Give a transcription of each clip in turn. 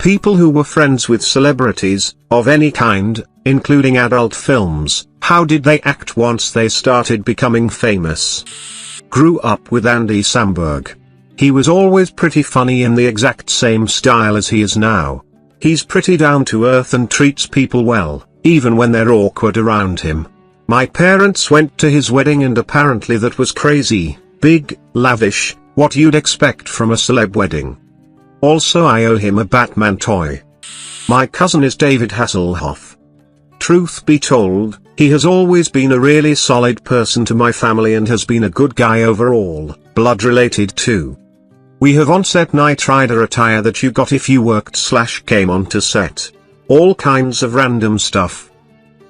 People who were friends with celebrities, of any kind, including adult films, how did they act once they started becoming famous? Grew up with Andy Samberg. He was always pretty funny in the exact same style as he is now. He's pretty down to earth and treats people well, even when they're awkward around him. My parents went to his wedding and apparently that was crazy, big, lavish, what you'd expect from a celeb wedding. Also I owe him a Batman toy. My cousin is David Hasselhoff. Truth be told, he has always been a really solid person to my family and has been a good guy overall, blood related too. We have on set Knight Rider attire that you got if you worked/came onto set. All kinds of random stuff.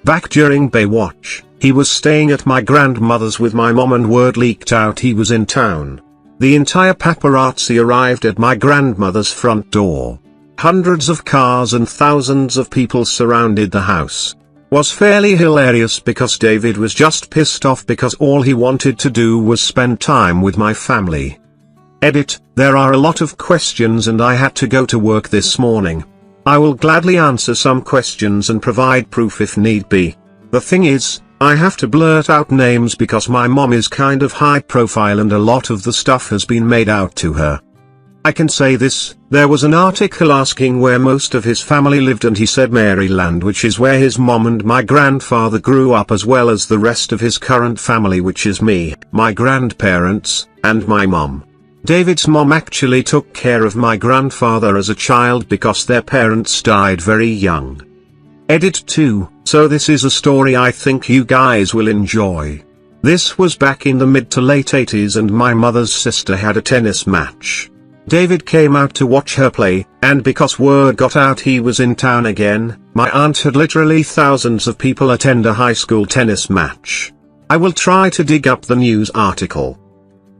Back during Baywatch, he was staying at my grandmother's with my mom and word leaked out he was in town. The entire paparazzi arrived at my grandmother's front door. Hundreds of cars and thousands of people surrounded the house. Was fairly hilarious because David was just pissed off because all he wanted to do was spend time with my family. Edit, there are a lot of questions and I had to go to work this morning. I will gladly answer some questions and provide proof if need be. The thing is, I have to blurt out names because my mom is kind of high profile and a lot of the stuff has been made out to her. I can say this, there was an article asking where most of his family lived and he said Maryland, which is where his mom and my grandfather grew up, as well as the rest of his current family, which is me, my grandparents, and my mom. David's mom actually took care of my grandfather as a child because their parents died very young. Edit 2, so this is a story I think you guys will enjoy. This was back in the mid to late 80s and my mother's sister had a tennis match. David came out to watch her play, and because word got out he was in town again, my aunt had literally thousands of people attend a high school tennis match. I will try to dig up the news article.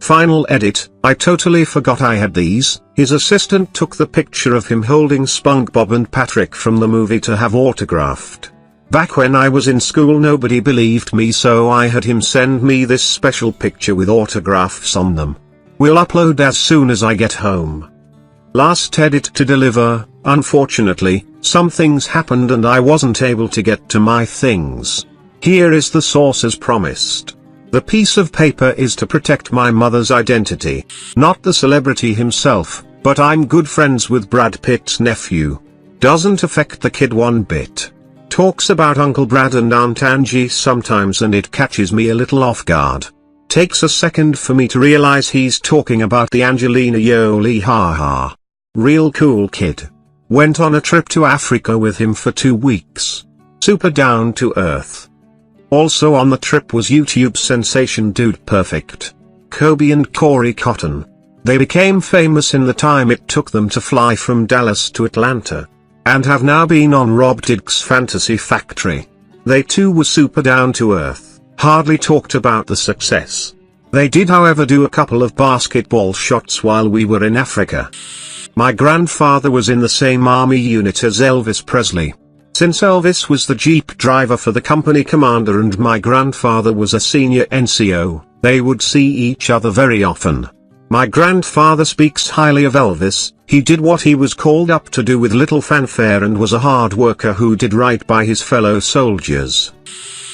Final edit, I totally forgot I had these. His assistant took the picture of him holding SpongeBob and Patrick from the movie to have autographed. Back when I was in school nobody believed me, so I had him send me this special picture with autographs on them. We'll upload as soon as I get home. Last edit to deliver, unfortunately, some things happened and I wasn't able to get to my things. Here is the source as promised. The piece of paper is to protect my mother's identity, not the celebrity himself, but I'm good friends with Brad Pitt's nephew. Doesn't affect the kid one bit. Talks about Uncle Brad and Aunt Angie sometimes and it catches me a little off guard. Takes a second for me to realize he's talking about the Angelina Jolie haha. Real cool kid. Went on a trip to Africa with him for 2 weeks. Super down to earth. Also on the trip was YouTube sensation Dude Perfect. Kobe and Corey Cotton. They became famous in the time it took them to fly from Dallas to Atlanta. And have now been on Rob Dyrdek's Fantasy Factory. They too were super down to earth, hardly talked about the success. They did however do a couple of basketball shots while we were in Africa. My grandfather was in the same army unit as Elvis Presley. Since Elvis was the Jeep driver for the company commander and my grandfather was a senior NCO, they would see each other very often. My grandfather speaks highly of Elvis. He did what he was called up to do with little fanfare and was a hard worker who did right by his fellow soldiers.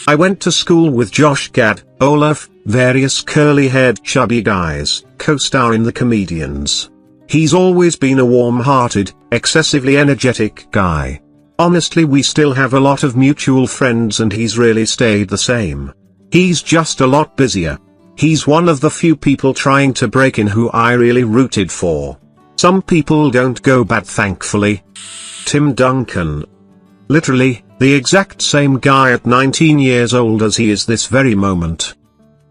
I went to school with Josh Gad, Olaf, various curly-haired chubby guys, co-star in The Comedians. He's always been a warm-hearted, excessively energetic guy. Honestly, we still have a lot of mutual friends and he's really stayed the same. He's just a lot busier. He's one of the few people trying to break in who I really rooted for. Some people don't go bad thankfully. Tim Duncan. Literally, the exact same guy at 19 years old as he is this very moment.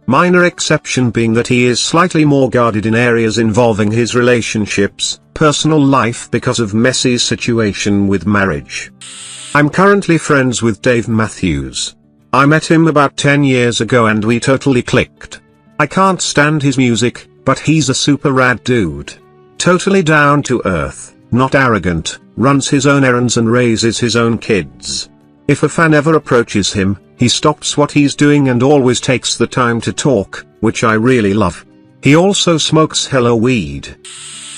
Minor exception being that he is slightly more guarded in areas involving his relationships, personal life because of Messi's situation with marriage. I'm currently friends with Dave Matthews. I met him about 10 years ago and we totally clicked. I can't stand his music, but he's a super rad dude. Totally down to earth, not arrogant, runs his own errands and raises his own kids. If a fan ever approaches him, he stops what he's doing and always takes the time to talk, which I really love. He also smokes hella weed.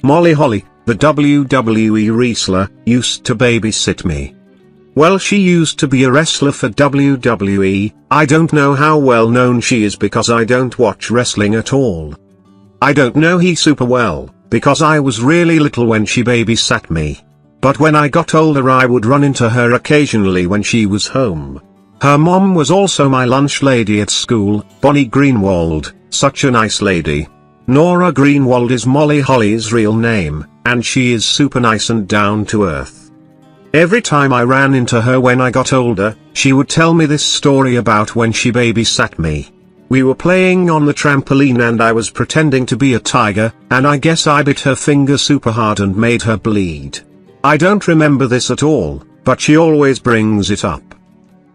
Molly Holly, The WWE wrestler, used to babysit me. Well, she used to be a wrestler for WWE. I don't know how well known she is because I don't watch wrestling at all. I don't know her super well, because I was really little when she babysat me. But when I got older I would run into her occasionally when she was home. Her mom was also my lunch lady at school, Bonnie Greenwald, such a nice lady. Nora Greenwald is Molly Holly's real name, and she is super nice and down to earth. Every time I ran into her when I got older, she would tell me this story about when she babysat me. We were playing on the trampoline and I was pretending to be a tiger, and I guess I bit her finger super hard and made her bleed. I don't remember this at all, but she always brings it up.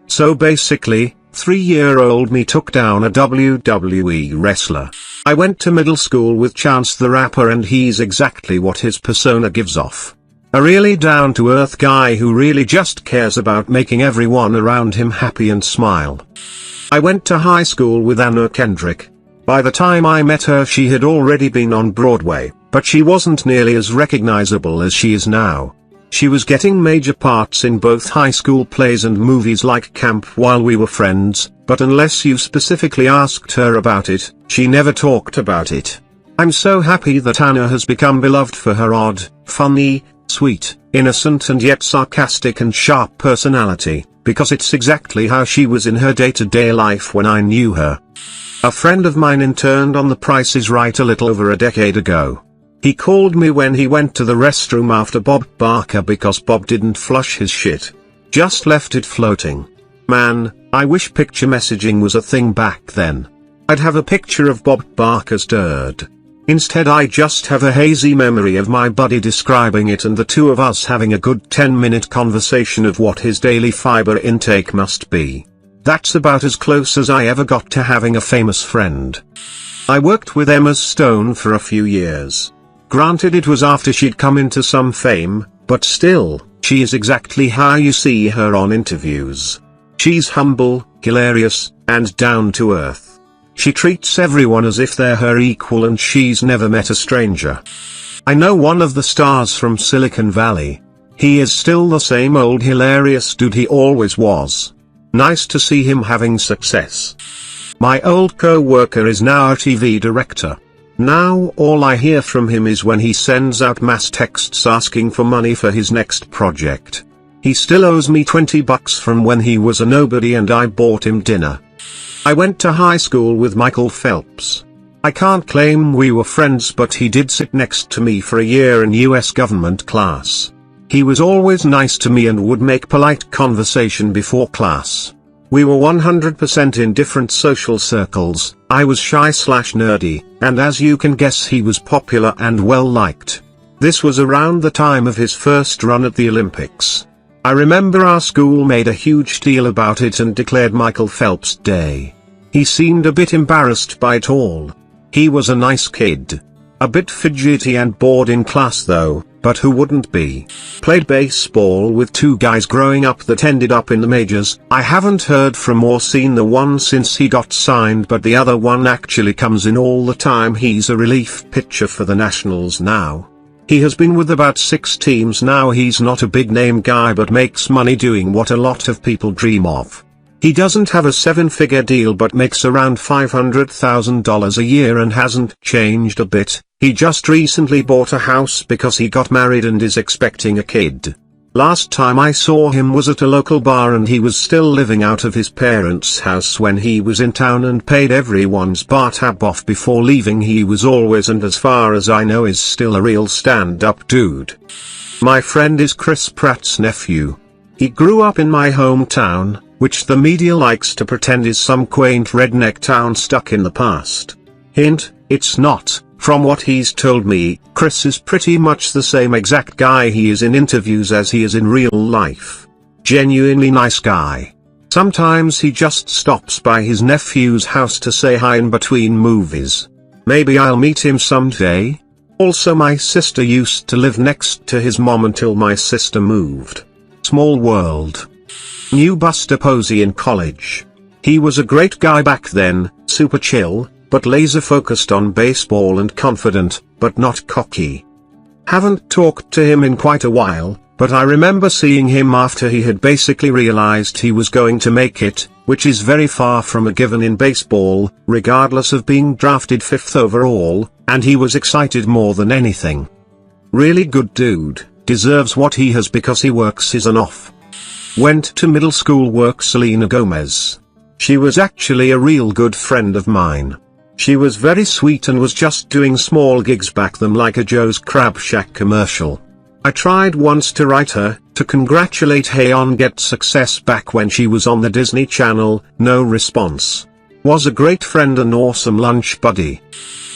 So basically, 3-year-old me took down a WWE wrestler. I went to middle school with Chance the Rapper and he's exactly what his persona gives off. A really down-to-earth guy who really just cares about making everyone around him happy and smile. I went to high school with Anna Kendrick. By the time I met her she had already been on Broadway, but she wasn't nearly as recognizable as she is now. She was getting major parts in both high school plays and movies like Camp while we were friends, but unless you specifically asked her about it, she never talked about it. I'm so happy that Anna has become beloved for her odd, funny, sweet, innocent and yet sarcastic and sharp personality, because it's exactly how she was in her day-to-day life when I knew her. A friend of mine interned on The Price is Right a little over a decade ago. He called me when he went to the restroom after Bob Barker because Bob didn't flush his shit. Just left it floating. Man, I wish picture messaging was a thing back then. I'd have a picture of Bob Barker's turd. Instead I just have a hazy memory of my buddy describing it and the two of us having a good 10-minute conversation of what his daily fiber intake must be. That's about as close as I ever got to having a famous friend. I worked with Emma Stone for a few years. Granted it was after she'd come into some fame, but still, she is exactly how you see her on interviews. She's humble, hilarious, and down to earth. She treats everyone as if they're her equal and she's never met a stranger. I know one of the stars from Silicon Valley. He is still the same old hilarious dude he always was. Nice to see him having success. My old co-worker is now a TV director. Now all I hear from him is when he sends out mass texts asking for money for his next project. He still owes me $20 from when he was a nobody and I bought him dinner. I went to high school with Michael Phelps. I can't claim we were friends, but he did sit next to me for a year in US government class. He was always nice to me and would make polite conversation before class. We were 100% in different social circles. I was shy/nerdy, and as you can guess he was popular and well liked. This was around the time of his first run at the Olympics. I remember our school made a huge deal about it and declared Michael Phelps Day. He seemed a bit embarrassed by it all. He was a nice kid. A bit fidgety and bored in class though, but who wouldn't be? Played baseball with two guys growing up that ended up in the majors. I haven't heard from or seen the one since he got signed, but the other one actually comes in all the time. He's a relief pitcher for the Nationals now. He has been with about 6 teams now. He's not a big name guy but makes money doing what a lot of people dream of. He doesn't have a 7-figure deal but makes around $500,000 a year and hasn't changed a bit. He just recently bought a house because he got married and is expecting a kid. Last time I saw him was at a local bar and he was still living out of his parents' house when he was in town and paid everyone's bar tab off before leaving. He was always, and as far as I know is still, a real stand-up dude. My friend is Chris Pratt's nephew. He grew up in my hometown, which the media likes to pretend is some quaint redneck town stuck in the past. Hint, it's not. From what he's told me, Chris is pretty much the same exact guy he is in interviews as he is in real life. Genuinely nice guy. Sometimes he just stops by his nephew's house to say hi in between movies. Maybe I'll meet him someday. Also, my sister used to live next to his mom until my sister moved. Small world. Knew Buster Posey in college. He was a great guy back then, super chill, but laser focused on baseball and confident, but not cocky. Haven't talked to him in quite a while, but I remember seeing him after he had basically realized he was going to make it, which is very far from a given in baseball, regardless of being drafted 5th overall, and he was excited more than anything. Really good dude, deserves what he has because he works his off. Went to middle school work Selena Gomez. She was actually a real good friend of mine. She was very sweet and was just doing small gigs back then like a Joe's Crab Shack commercial. I tried once to write her, to congratulate her on Get Success back when she was on the Disney Channel, no response. Was a great friend and awesome lunch buddy.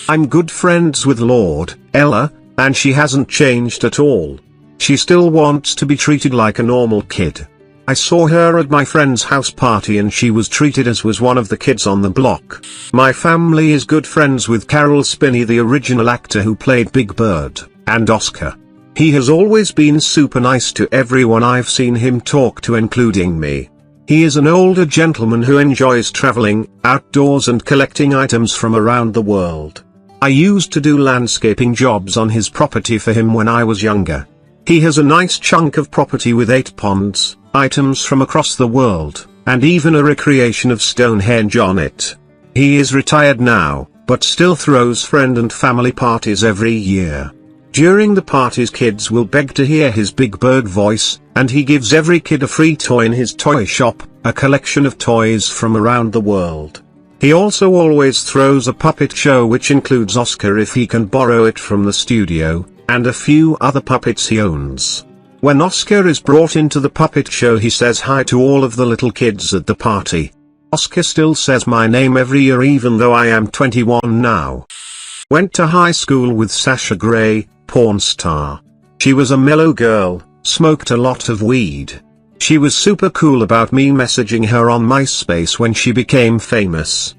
I'm good friends with Lord, Ella, and she hasn't changed at all. She still wants to be treated like a normal kid. I saw her at my friend's house party and she was treated as was one of the kids on the block. My family is good friends with Carol Spinney, the original actor who played Big Bird, and Oscar. He has always been super nice to everyone I've seen him talk to, including me. He is an older gentleman who enjoys traveling, outdoors and collecting items from around the world. I used to do landscaping jobs on his property for him when I was younger. He has a nice chunk of property with 8 ponds, items from across the world, and even a recreation of Stonehenge on it. He is retired now, but still throws friend and family parties every year. During the parties kids will beg to hear his Big Bird voice, and he gives every kid a free toy in his toy shop, a collection of toys from around the world. He also always throws a puppet show which includes Oscar if he can borrow it from the studio, and a few other puppets he owns. When Oscar is brought into the puppet show he says hi to all of the little kids at the party. Oscar still says my name every year even though I am 21 now. Went to high school with Sasha Grey, porn star. She was a mellow girl, smoked a lot of weed. She was super cool about me messaging her on MySpace when she became famous.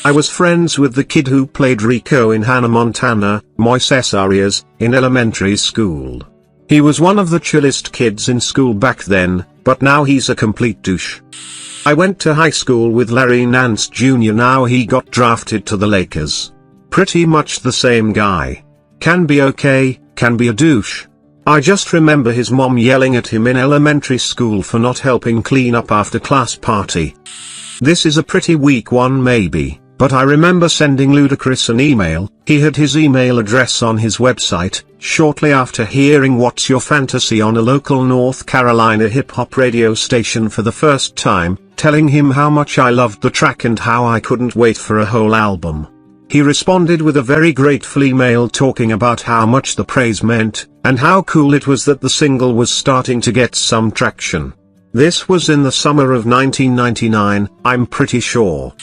I was friends with the kid who played Rico in Hannah Montana, Moises Arias, in elementary school. He was one of the chillest kids in school back then, but now he's a complete douche. I went to high school with Larry Nance Jr. Now he got drafted to the Lakers. Pretty much the same guy. Can be okay, can be a douche. I just remember his mom yelling at him in elementary school for not helping clean up after class party. This is a pretty weak one maybe, but I remember sending Ludacris an email. He had his email address on his website, shortly after hearing What's Your Fantasy on a local North Carolina hip-hop radio station for the first time, telling him how much I loved the track and how I couldn't wait for a whole album. He responded with a very grateful email talking about how much the praise meant, and how cool it was that the single was starting to get some traction. This was in the summer of 1999, I'm pretty sure.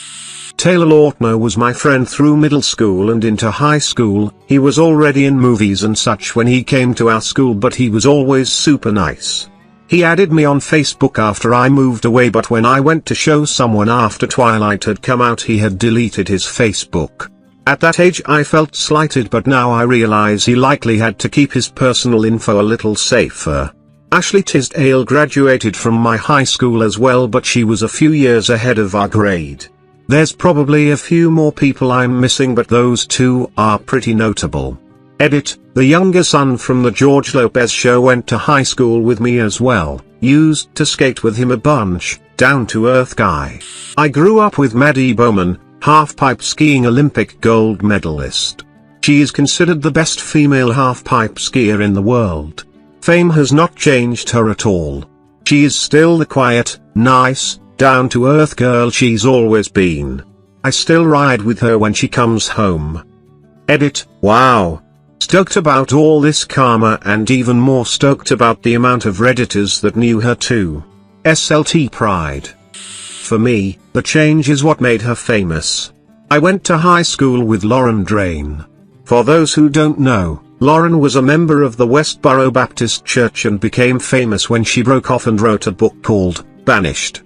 Taylor Lautner was my friend through middle school and into high school. He was already in movies and such when he came to our school, but he was always super nice. He added me on Facebook after I moved away, but when I went to show someone after Twilight had come out he had deleted his Facebook. At that age I felt slighted, but now I realize he likely had to keep his personal info a little safer. Ashley Tisdale graduated from my high school as well, but she was a few years ahead of our grade. There's probably a few more people I'm missing, but those two are pretty notable. Edit, the younger son from the George Lopez show went to high school with me as well, used to skate with him a bunch, down-to-earth guy. I grew up with Maddie Bowman, half-pipe skiing Olympic gold medalist. She is considered the best female half-pipe skier in the world. Fame has not changed her at all. She is still the quiet, nice, down-to-earth girl she's always been. I still ride with her when she comes home. Edit, wow. Stoked about all this karma and even more stoked about the amount of Redditors that knew her too. SLT pride. For me, the change is what made her famous. I went to high school with Lauren Drain. For those who don't know, Lauren was a member of the Westboro Baptist Church and became famous when she broke off and wrote a book called Banished.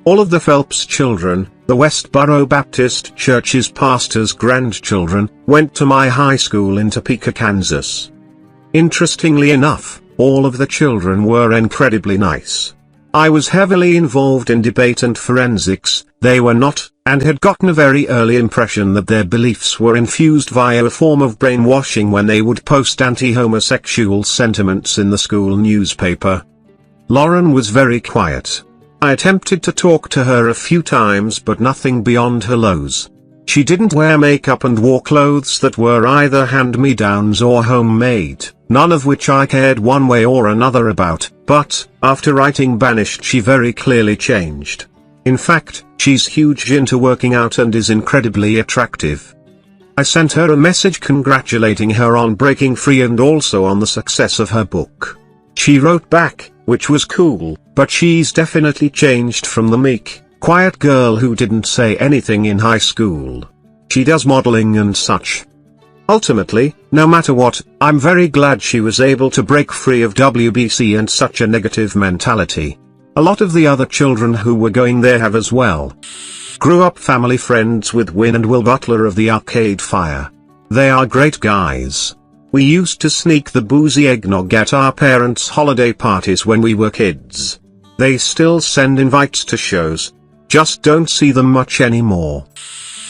All of the Phelps children, the Westboro Baptist Church's pastor's grandchildren, went to my high school in Topeka, Kansas. Interestingly enough, all of the children were incredibly nice. I was heavily involved in debate and forensics. They were not, and had gotten a very early impression that their beliefs were infused via a form of brainwashing when they would post anti-homosexual sentiments in the school newspaper. Lauren was very quiet. I attempted to talk to her a few times but nothing beyond hellos. She didn't wear makeup and wore clothes that were either hand-me-downs or homemade, none of which I cared one way or another about, but, after writing Banished, she very clearly changed. In fact, she's huge into working out and is incredibly attractive. I sent her a message congratulating her on breaking free and also on the success of her book. She wrote back, which was cool, but she's definitely changed from the meek, quiet girl who didn't say anything in high school. She does modeling and such. Ultimately, no matter what, I'm very glad she was able to break free of WBC and such a negative mentality. A lot of the other children who were going there have as well. Grew up family friends with Win and Will Butler of the Arcade Fire. They are great guys. We used to sneak the boozy eggnog at our parents' holiday parties when we were kids. They still send invites to shows. Just don't see them much anymore.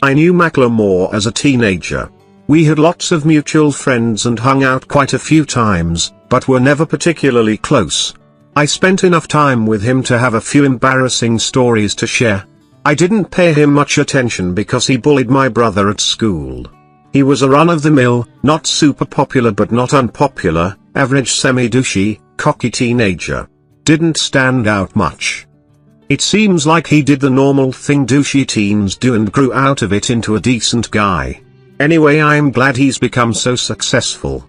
I knew Macklemore as a teenager. We had lots of mutual friends and hung out quite a few times, but were never particularly close. I spent enough time with him to have a few embarrassing stories to share. I didn't pay him much attention because he bullied my brother at school. He was a run-of-the-mill, not super popular but not unpopular, average semi-douchey, cocky teenager. Didn't stand out much. It seems like he did the normal thing douchey teens do and grew out of it into a decent guy. Anyway, I'm glad he's become so successful.